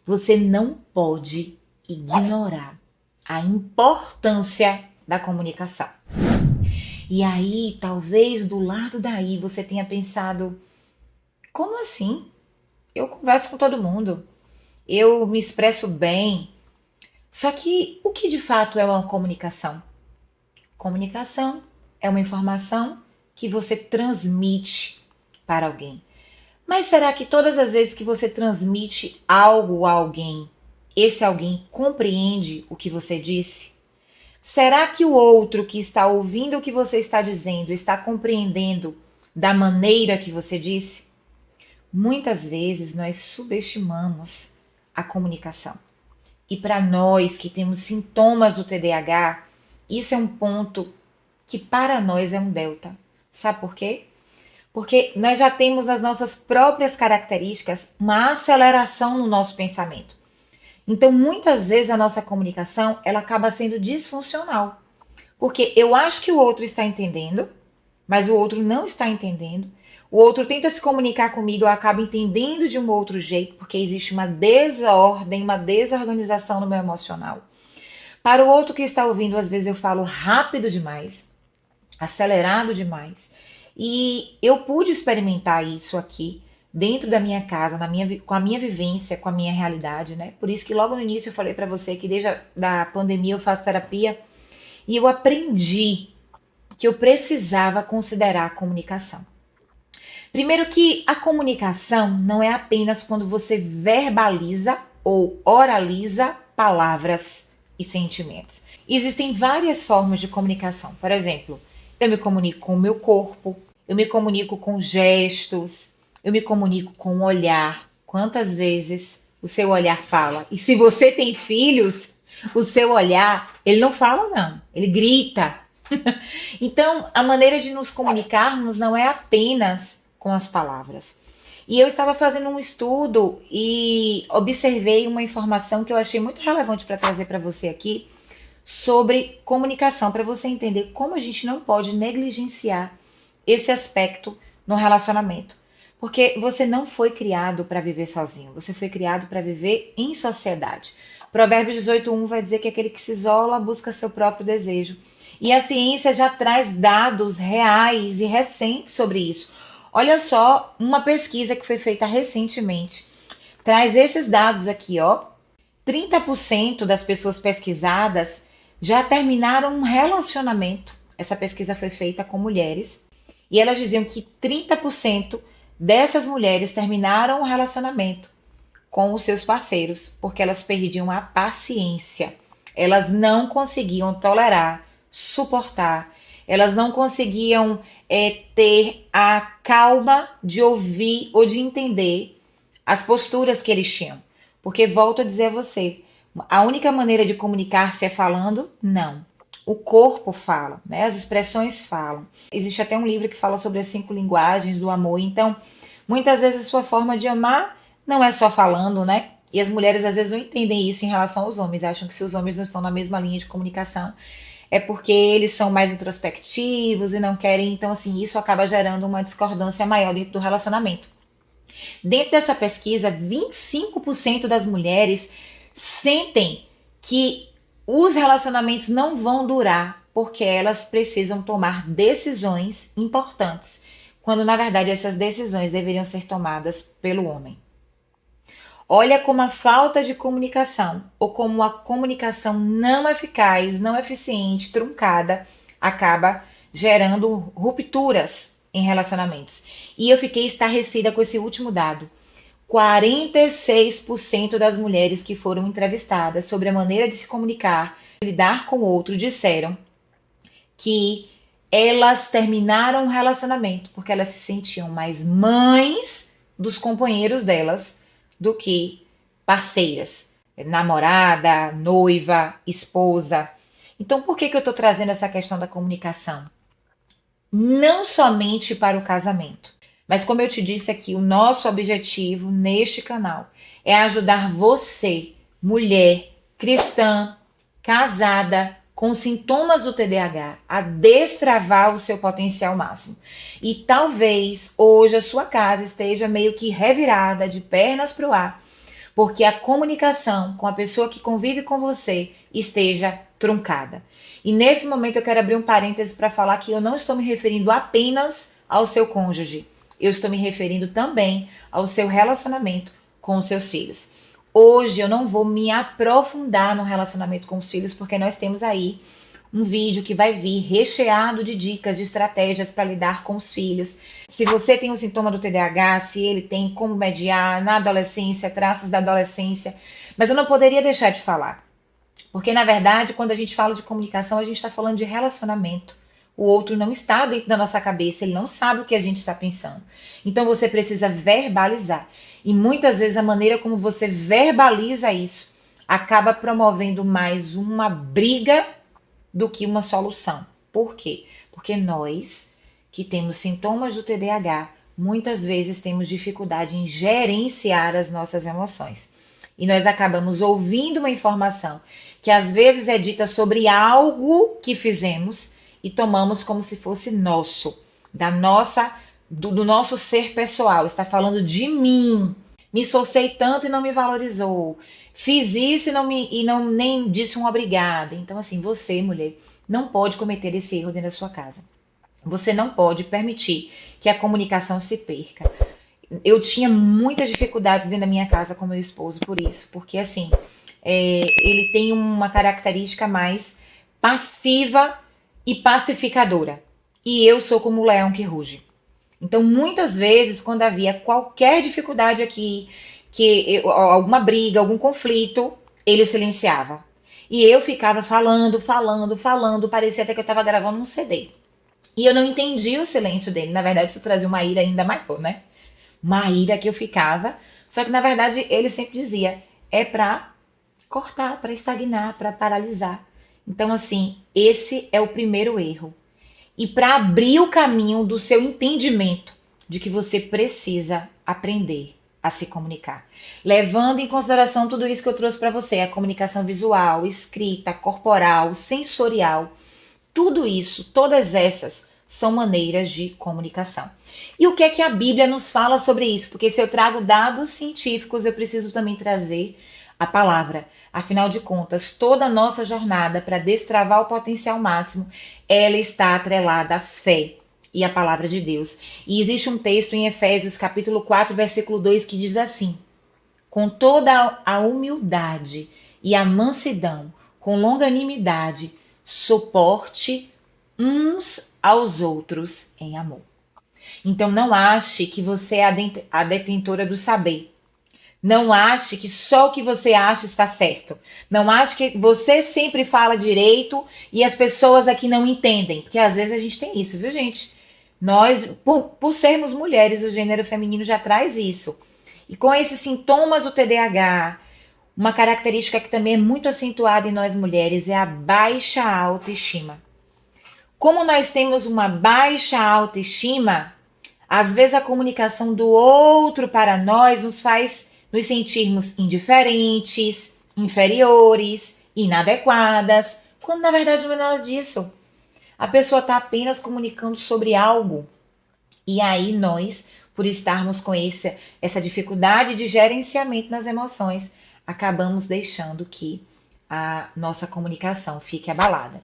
Você não pode ignorar a importância da comunicação. E aí, talvez do lado daí você tenha pensado, como assim? Eu converso com todo mundo, eu me expresso bem. Só que o que de fato é uma comunicação? Comunicação é uma informação que você transmite para alguém. Mas será que todas as vezes que você transmite algo a alguém, esse alguém compreende o que você disse? Será que o outro que está ouvindo o que você está dizendo está compreendendo da maneira que você disse? Muitas vezes nós subestimamos a comunicação. E para nós que temos sintomas do TDAH, isso é um ponto que para nós é um delta. Sabe por quê? Porque nós já temos nas nossas próprias características uma aceleração no nosso pensamento. Então, muitas vezes a nossa comunicação, ela acaba sendo disfuncional. Porque eu acho que o outro está entendendo, mas o outro não está entendendo. O outro tenta se comunicar comigo, eu acabo entendendo de um outro jeito, porque existe uma desordem, uma desorganização no meu emocional. Para o outro que está ouvindo, às vezes eu falo rápido demais, acelerado demais. E eu pude experimentar isso aqui dentro da minha casa, com a minha vivência, com a minha realidade, né? Por isso que logo no início eu falei para você que desde a pandemia eu faço terapia e eu aprendi que eu precisava considerar a comunicação. Primeiro que a comunicação não é apenas quando você verbaliza ou oraliza palavras e sentimentos. Existem várias formas de comunicação. Por exemplo, eu me comunico com o meu corpo, eu me comunico com gestos, eu me comunico com o olhar. Quantas vezes o seu olhar fala? E se você tem filhos, o seu olhar, ele não fala não, ele grita. Então, a maneira de nos comunicarmos não é apenas com as palavras. E eu estava fazendo um estudo e observei uma informação que eu achei muito relevante para trazer para você aqui sobre comunicação, para você entender como a gente não pode negligenciar esse aspecto no relacionamento. Porque você não foi criado para viver sozinho, você foi criado para viver em sociedade. Provérbios 18:1 vai dizer que aquele que se isola busca seu próprio desejo. E a ciência já traz dados reais e recentes sobre isso. Olha só, uma pesquisa que foi feita recentemente traz esses dados aqui, ó. 30% das pessoas pesquisadas já terminaram um relacionamento. Essa pesquisa foi feita com mulheres e elas diziam que 30% dessas mulheres terminaram o relacionamento com os seus parceiros porque elas perdiam a paciência. Elas não conseguiam tolerar, suportar, elas não conseguiam ter a calma de ouvir ou de entender as posturas que eles tinham. Porque, volto a dizer a você, a única maneira de comunicar-se é falando? Não. O corpo fala, né? As expressões falam. Existe até um livro que fala sobre as 5 linguagens do amor. Então, muitas vezes a sua forma de amar não é só falando, né? E as mulheres às vezes não entendem isso em relação aos homens. Acham que se os homens não estão na mesma linha de comunicação, é porque eles são mais introspectivos e não querem. Então, assim, isso acaba gerando uma discordância maior dentro do relacionamento. Dentro dessa pesquisa, 25% das mulheres sentem que os relacionamentos não vão durar porque elas precisam tomar decisões importantes, quando na verdade essas decisões deveriam ser tomadas pelo homem. Olha como a falta de comunicação ou como a comunicação não eficaz, não eficiente, truncada, acaba gerando rupturas em relacionamentos. E eu fiquei estarrecida com esse último dado. 46% das mulheres que foram entrevistadas sobre a maneira de se comunicar, lidar com o outro, disseram que elas terminaram o relacionamento porque elas se sentiam mais mães dos companheiros delas do que parceiras, namorada, noiva, esposa. Então, por que eu estou trazendo essa questão da comunicação? Não somente para o casamento, mas como eu te disse aqui, o nosso objetivo neste canal é ajudar você, mulher, cristã, casada, com sintomas do TDAH, a destravar o seu potencial máximo. E talvez hoje a sua casa esteja meio que revirada, de pernas para o ar, porque a comunicação com a pessoa que convive com você esteja truncada. E nesse momento eu quero abrir um parêntese para falar que eu não estou me referindo apenas ao seu cônjuge. Eu estou me referindo também ao seu relacionamento com os seus filhos. Hoje eu não vou me aprofundar no relacionamento com os filhos, porque nós temos aí um vídeo que vai vir recheado de dicas, de estratégias para lidar com os filhos. Se você tem o sintoma do TDAH, se ele tem como mediar na adolescência, traços da adolescência. Mas eu não poderia deixar de falar. Porque, na verdade, quando a gente fala de comunicação, a gente está falando de relacionamento. O outro não está dentro da nossa cabeça, ele não sabe o que a gente está pensando. Então, você precisa verbalizar. E muitas vezes a maneira como você verbaliza isso acaba promovendo mais uma briga do que uma solução. Por quê? Porque nós, que temos sintomas do TDAH, muitas vezes temos dificuldade em gerenciar as nossas emoções. E nós acabamos ouvindo uma informação que às vezes é dita sobre algo que fizemos e tomamos como se fosse nosso, do nosso ser pessoal. Está falando de mim. Me esforcei tanto e não me valorizou. Fiz isso e não nem disse um obrigada. Então, assim, você, mulher, não pode cometer esse erro dentro da sua casa. Você não pode permitir que a comunicação se perca. Eu tinha muitas dificuldades dentro da minha casa com meu esposo por isso. Porque, assim, ele tem uma característica mais passiva e pacificadora. E eu sou como o leão que ruge. Então, muitas vezes, quando havia qualquer dificuldade aqui, alguma briga, algum conflito, ele silenciava. E eu ficava falando, parecia até que eu estava gravando um CD. E eu não entendia o silêncio dele. Na verdade, isso trazia uma ira ainda maior, né? Uma ira que eu ficava. Só que, na verdade, ele sempre dizia, é pra cortar, pra estagnar, pra paralisar. Então, assim, esse é o primeiro erro. E para abrir o caminho do seu entendimento de que você precisa aprender a se comunicar. Levando em consideração tudo isso que eu trouxe para você, a comunicação visual, escrita, corporal, sensorial, tudo isso, todas essas são maneiras de comunicação. E o que é que a Bíblia nos fala sobre isso? Porque se eu trago dados científicos, eu preciso também trazer a palavra. Afinal de contas, toda a nossa jornada para destravar o potencial máximo, ela está atrelada à fé e à palavra de Deus. E existe um texto em Efésios, capítulo 4, versículo 2, que diz assim: com toda a humildade e a mansidão, com longanimidade, suporte uns aos outros em amor. Então não ache que você é a detentora do saber. Não ache que só o que você acha está certo. Não ache que você sempre fala direito e as pessoas aqui não entendem. Porque às vezes a gente tem isso, viu, gente? Nós, por sermos mulheres, o gênero feminino já traz isso. E com esses sintomas do TDAH, uma característica que também é muito acentuada em nós mulheres é a baixa autoestima. Como nós temos uma baixa autoestima, às vezes a comunicação do outro para nós nos faz nos sentirmos indiferentes, inferiores, inadequadas, quando na verdade não é nada disso. A pessoa está apenas comunicando sobre algo. E aí nós, por estarmos com essa dificuldade de gerenciamento nas emoções, acabamos deixando que a nossa comunicação fique abalada.